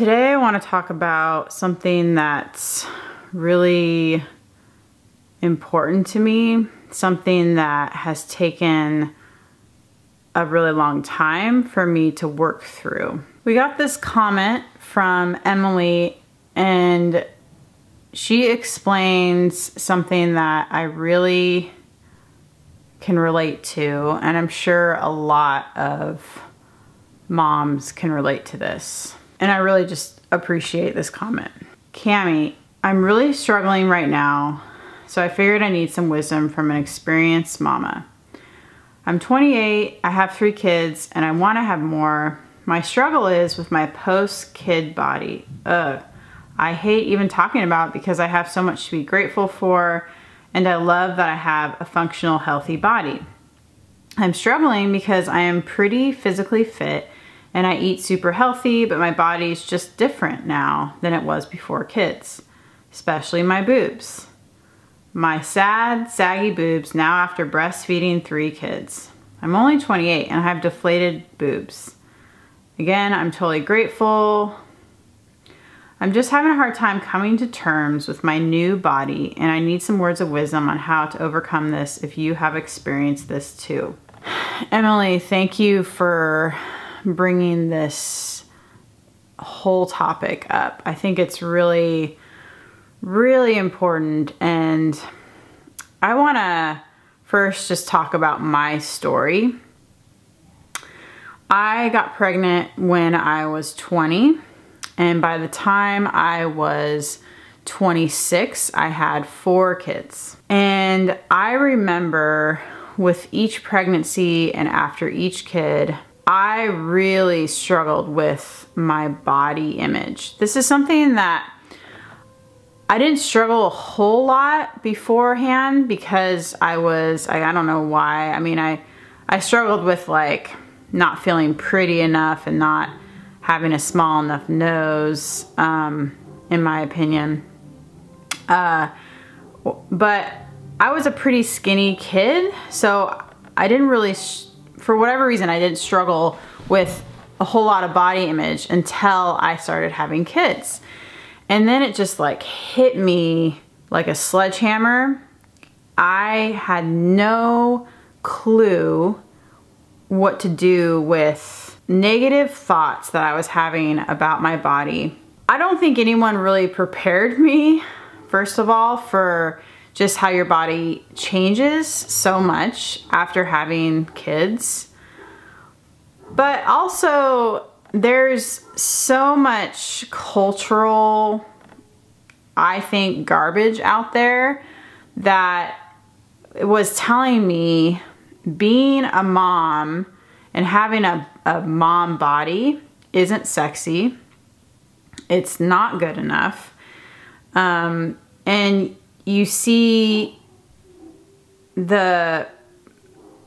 today I want to talk about something that's really important to me, something that has taken a really long time for me to work through. We got this comment from Emily, and she explains something that I really can relate to, and I'm sure a lot of moms can relate to this. And I really just appreciate this comment. Cami, I'm really struggling right now, so I figured I need some wisdom from an experienced mama. I'm 28, I have 3 kids, and I want to have more. My struggle is with my post-kid body. I hate even talking about it because I have so much to be grateful for, and I love that I have a functional, healthy body. I'm struggling because I am pretty physically fit and I eat super healthy, but my body's just different now than it was before kids, especially my boobs. My sad, saggy boobs now after breastfeeding 3 kids. I'm only 28 and I have deflated boobs. Again, I'm totally grateful. I'm just having a hard time coming to terms with my new body, and I need some words of wisdom on how to overcome this if you have experienced this too. Emily, thank you for bringing this whole topic up. I think it's really, really important, and I want to first just talk about my story. I got pregnant when I was 20, and by the time I was 26, I had 4 kids. And I remember with each pregnancy and after each kid, I really struggled with my body image. This is something that I didn't struggle a whole lot beforehand because I don't know why. I mean, I struggled with like not feeling pretty enough and not having a small enough nose, in my opinion. But I was a pretty skinny kid, so I didn't really, for whatever reason, I didn't struggle with a whole lot of body image until I started having kids. And then it just like hit me like a sledgehammer. I had no clue what to do with negative thoughts that I was having about my body. I don't think anyone really prepared me, first of all, for just how your body changes so much after having kids. But also, there's so much cultural, I think, garbage out there that was telling me being a mom and having a mom body isn't sexy. It's not good enough. And you see the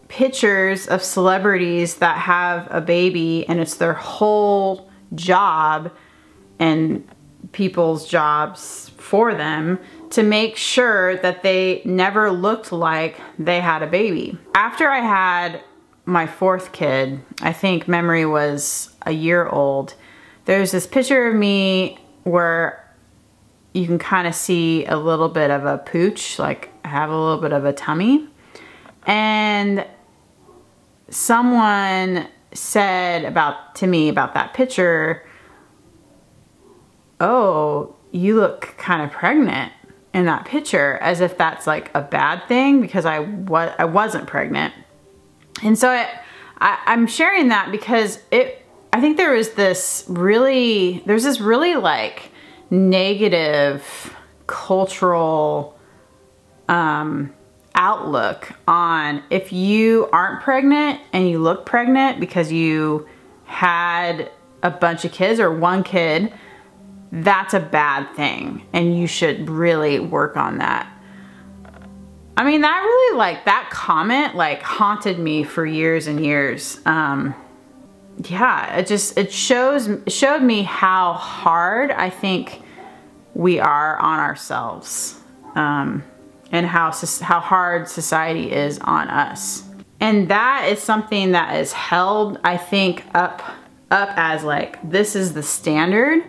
pictures of celebrities that have a baby and it's their whole job and people's jobs for them to make sure that they never looked like they had a baby. After I had my 4th kid, I think Memory was a year old, there's this picture of me where you can kind of see a little bit of a pooch, like I have a little bit of a tummy. And someone said to me about that picture, "Oh, you look kind of pregnant in that picture," as if that's like a bad thing because I wasn't pregnant. And so I'm sharing that because I think there's this really like negative cultural outlook on if you aren't pregnant and you look pregnant because you had a bunch of kids or 1 kid, that's a bad thing and you should really work on that. I mean, that really, like, that comment like haunted me for years and years. Yeah, it showed me how hard I think we are on ourselves, and how hard society is on us. And that is something that is held, I think, up as like, this is the standard.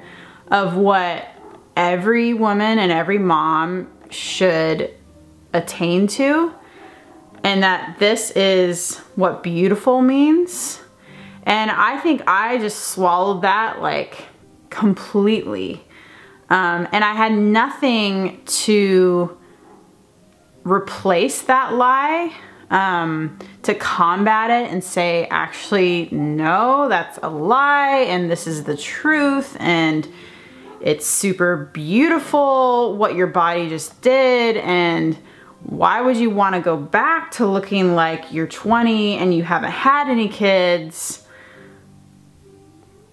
of what every woman and every mom should attain to, and that this is what beautiful means. And I think I just swallowed that like completely. And I had nothing to replace that lie, to combat it and say, actually, no, that's a lie and this is the truth and it's super beautiful what your body just did, and why would you want to go back to looking like you're 20 and you haven't had any kids?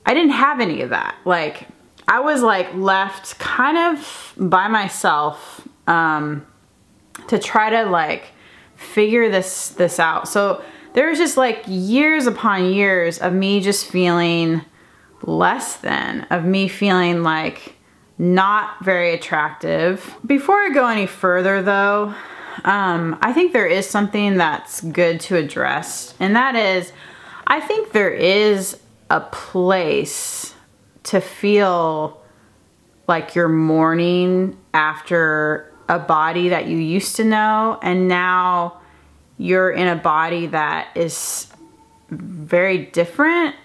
I didn't have any of that. Like, I was like left kind of by myself to try to like figure this out. So there was just like years upon years of me just feeling less than, of me feeling like not very attractive. Before I go any further though, I think there is something that's good to address, and that is, I think there is a place to feel like you're mourning after a body that you used to know, and now you're in a body that is very different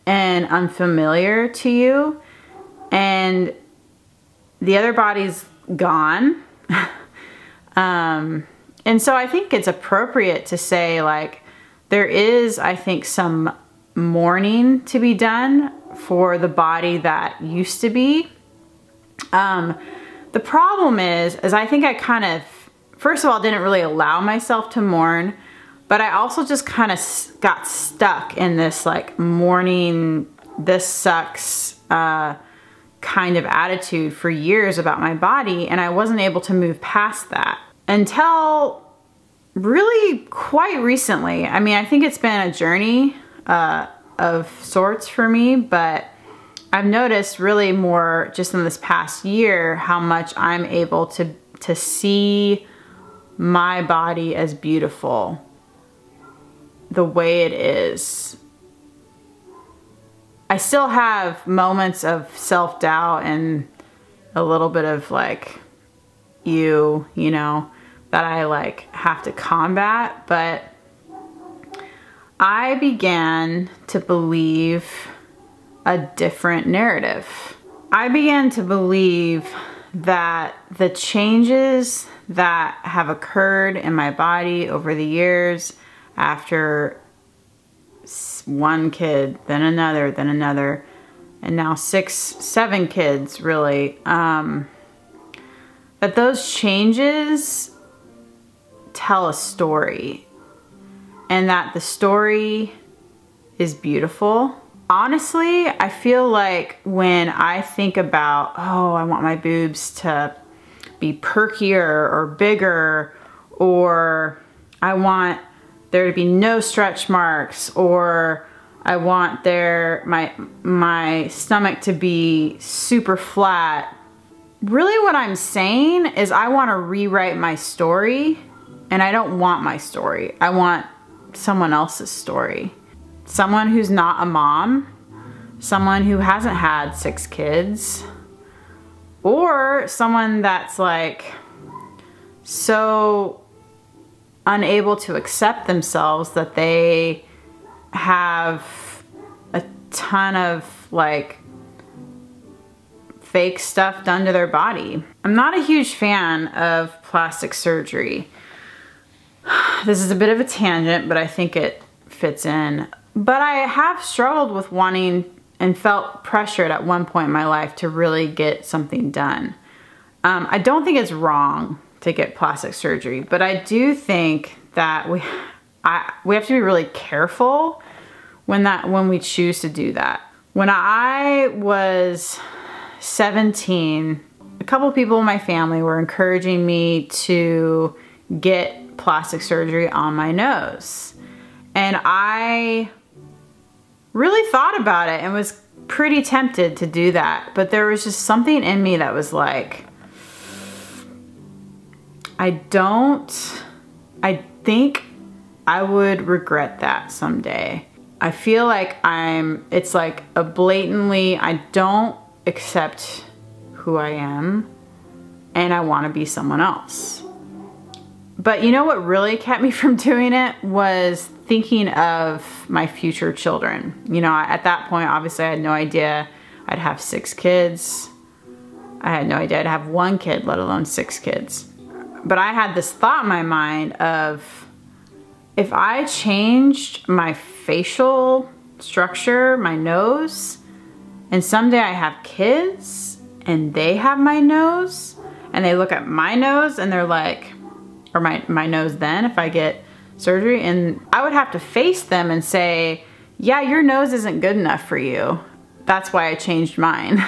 and unfamiliar to you, and the other body's gone. And so I think it's appropriate to say, like, there is, I think, some mourning to be done for the body that used to be. The problem is I think I kind of, first of all, didn't really allow myself to mourn, but I also just kind of got stuck in this like mourning, this sucks kind of attitude for years about my body, and I wasn't able to move past that until really quite recently. I mean, I think it's been a journey of sorts for me, but I've noticed really more just in this past year how much I'm able to see my body as beautiful, the way it is. I still have moments of self-doubt and a little bit of like, you know, that I like have to combat, but I began to believe a different narrative. I began to believe that the changes that have occurred in my body over the years, after one kid, then another, and now 6, 7 kids really, that those changes tell a story, and that the story is beautiful. Honestly, I feel like when I think about, oh, I want my boobs to be perkier or bigger, or I want there to be no stretch marks, or I want my stomach to be super flat. Really what I'm saying is I want to rewrite my story, and I don't want my story. I want someone else's story. Someone who's not a mom, someone who hasn't had 6 kids, or someone that's like so unable to accept themselves that they have a ton of like fake stuff done to their body. I'm not a huge fan of plastic surgery. This is a bit of a tangent, but I think it fits in. But I have struggled with wanting and felt pressured at one point in my life to really get something done. I don't think it's wrong to get plastic surgery, but I do think that we have to be really careful when we choose to do that. When I was 17, a couple people in my family were encouraging me to get plastic surgery on my nose. And I really thought about it and was pretty tempted to do that. But there was just something in me that was like, I think I would regret that someday. I feel like it's like a blatantly, accept who I am, and I want to be someone else. But you know what really kept me from doing it was thinking of my future children. You know, at that point, obviously I had no idea I'd have 6 kids. I had no idea I'd have 1 kid, let alone 6 kids. But I had this thought in my mind of, if I changed my facial structure, my nose, and someday I have kids and they have my nose and they look at my nose and they're like, or my nose then if I get surgery, and I would have to face them and say, yeah, your nose isn't good enough for you. That's why I changed mine.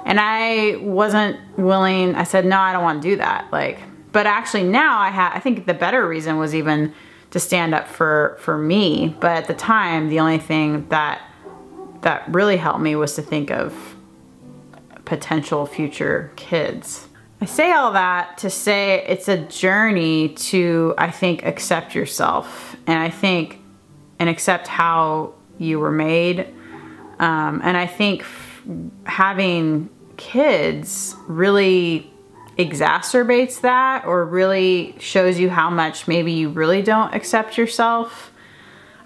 And I wasn't willing, I said, no, I don't want to do that. Like, but actually now I think the better reason was even to stand up for me. But at the time, the only thing that really helped me was to think of potential future kids. I say all that to say it's a journey to, I think, accept yourself, and accept how you were made. And I think having kids really exacerbates that, or really shows you how much maybe you really don't accept yourself.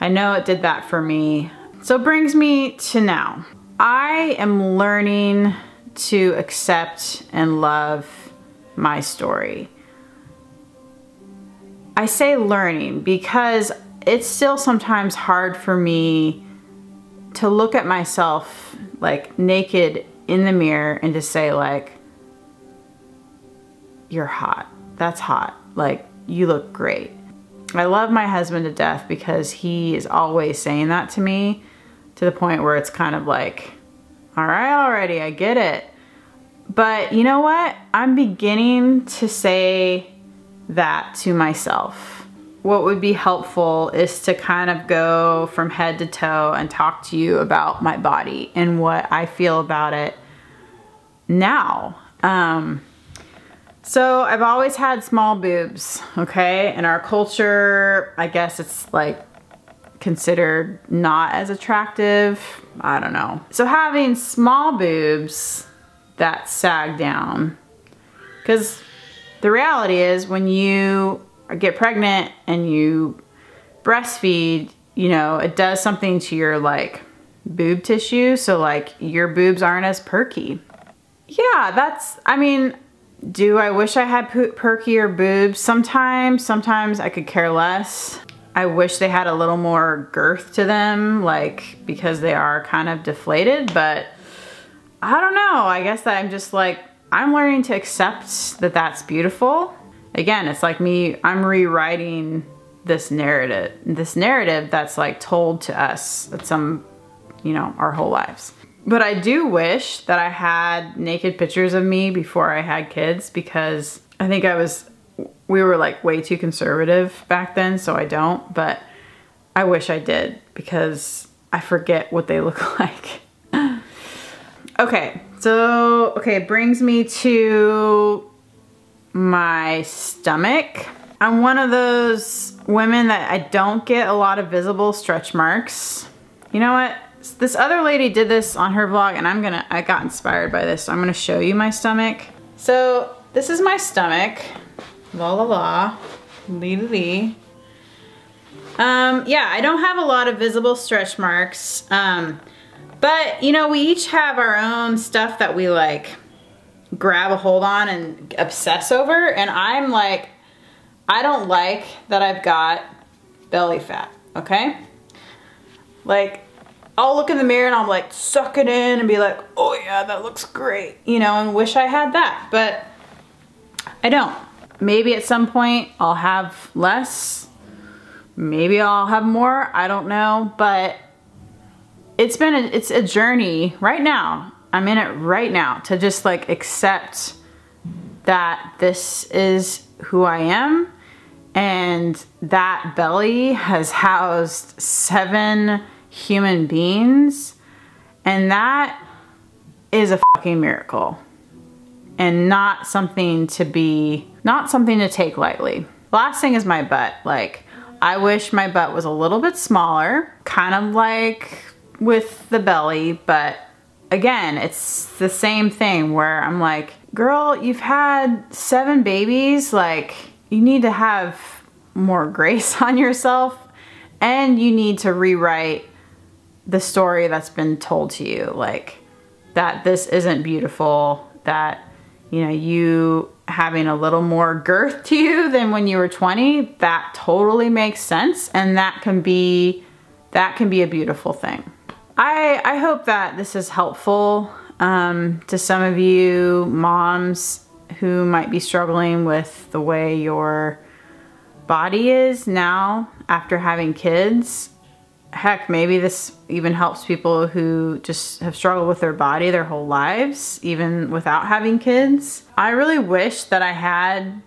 I know it did that for me. So it brings me to now. I am learning to accept and love my story. I say learning because it's still sometimes hard for me to look at myself like naked in the mirror and to say like, you're hot. That's hot. Like, you look great. I love my husband to death because he is always saying that to me, to the point where it's kind of like, all right, already, I get it. But you know what? I'm beginning to say that to myself. What would be helpful is to kind of go from head to toe and talk to you about my body and what I feel about it now. So I've always had small boobs, okay? In our culture, I guess it's like considered not as attractive. I don't know. So having small boobs that sag down, because the reality is when you get pregnant and you breastfeed, you know, it does something to your like boob tissue. So like your boobs aren't as perky. Yeah, I mean, do I wish I had perkier boobs? Sometimes I could care less. I wish they had a little more girth to them, like, because they are kind of deflated, but I don't know. I guess that I'm just like, I'm learning to accept that that's beautiful. Again, it's like I'm rewriting this narrative that's like told to us at some, you know, our whole lives. But I do wish that I had naked pictures of me before I had kids, because I think we were like way too conservative back then, so I don't, but I wish I did because I forget what they look like. Okay, so, it brings me to my stomach. I'm one of those women that I don't get a lot of visible stretch marks. You know what? This other lady did this on her vlog, and I got inspired by this, so I'm gonna show you my stomach. So, this is my stomach. La la la. Lee lee lee. Yeah, I don't have a lot of visible stretch marks. But, you know, we each have our own stuff that we like grab a hold on and obsess over. And I'm like, I don't like that I've got belly fat, okay? Like, I'll look in the mirror and I'll like suck it in and be like, oh yeah, that looks great, you know, and wish I had that, but I don't. Maybe at some point I'll have less, maybe I'll have more, I don't know, but it's a journey right now. I'm in it right now to just like accept that this is who I am, and that belly has housed 7 human beings, and that is a fucking miracle, and not something to take lightly. Last thing is my butt. Like, I wish my butt was a little bit smaller, kind of like with the belly, but again, it's the same thing where I'm like, girl, you've had 7 babies. Like, you need to have more grace on yourself, and you need to rewrite the story that's been told to you. Like, that this isn't beautiful, that, you know, you having a little more girth to you than when you were 20, that totally makes sense. And that can be a beautiful thing. I hope that this is helpful to some of you moms who might be struggling with the way your body is now after having kids. Heck, maybe this even helps people who just have struggled with their body their whole lives, even without having kids. I really wish that I had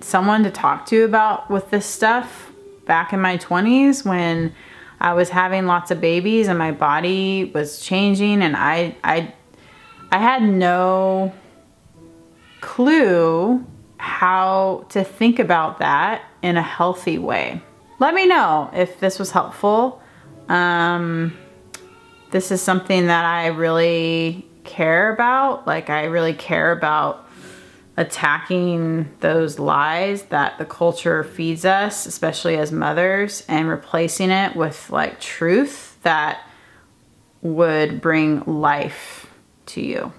someone to talk to about with this stuff back in my 20s when I was having lots of babies and my body was changing, and I had no clue how to think about that in a healthy way. Let me know if this was helpful. This is something that I really care about. Like, I really care about attacking those lies that the culture feeds us, especially as mothers, and replacing it with like truth that would bring life to you.